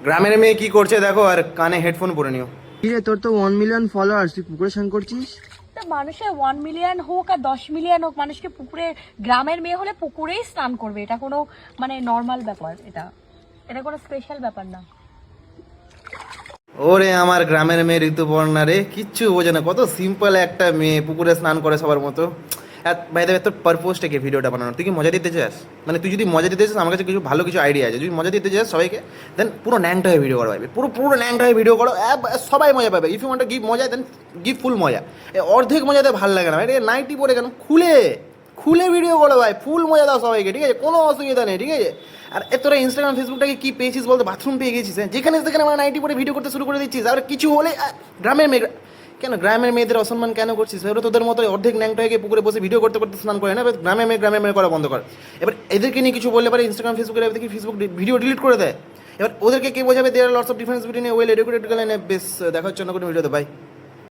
গ্রামের মেয়ে কি করছে দেখো, আর কানে হেডফোন পরে নিও। কি রে, তোর তো 1 মিলিয়ন ফলোয়ার্স, তুই পুকুরে স্নান করছিস? তা মানুষের 1 মিলিয়ন হোক আর 10 মিলিয়ন হোক, মানুষকে পুকুরে, গ্রামের মেয়ে হলে পুকুরেই স্নান করবে, এটা কোনো মানে নর্মাল ব্যাপার, এটা এটা কোনো স্পেশাল ব্যাপার না। ওরে আমার গ্রামের মেয়ে ঋতুপর্ণা রে, কিচ্ছু বোঝে না, কত সিম্পল একটা মেয়ে, পুকুরে স্নান করে সবার মতো। ভাই দেবে তোর পারপোজটা কি ভিডিওটা বানানোর? তুই কি মজা দিতে চাস? মানে তুই যদি মজা দিতে চাস, আমার কাছে কিছু ভালো কিছু আইডিয়া আছে। যদি মজা দিতে চাস সবাইকে, দেন পুরো ন্যাংটা হয়ে ভিডিও করো ভাই, পুরো পুরো ন্যাংটা হয়ে ভিডিও করো, সবাই মজা পাবে। If you want to give মজা, দেন গিভ ফুল মজা। অর্ধেক মজাতে ভালো লাগে না ভাই, নাইটি পরে কেন, খুলে খুলে ভিডিও করো ভাই, ফুল মজা দাও সবাইকে, ঠিক আছে? কোনো অসুবিধা নেই, ঠিক আছে? আর তোরা ইনস্টাগ্রাম ফেসবুকটাকে কি পেয়েছিস বলতে, বাথরুম পেয়ে গেছিস, হ্যাঁ? যেখানে সেখানে আমরা নাইটি পরে ভিডিও করতে শুরু করে দিচ্ছিস। আর কিছু হলে গ্রামের মেয়ে, কেন গ্রামের মেয়েদের অসম্মান কেন করছিস? এবার তোদের মতো অর্ধেক ন্যাংটা হয়ে গিয়ে পুকুরে বসে ভিডিও করতে করতে স্নান করে না। এবার গ্রামের মেয়ে করা বন্ধ কর। এবার এদেরকে নিয়ে কিছু বললে পারে ইনস্টাগ্রাম ফেসবুকে দেখি ফেসবুক ভিডিও ডিলিট করে দেয়। এবার ওদেরকে কে বোঝাবে? There lots of difference between a well educated girl and a base. দেখা হচ্ছে অন্য কোনো ভিডিওতে, বাই।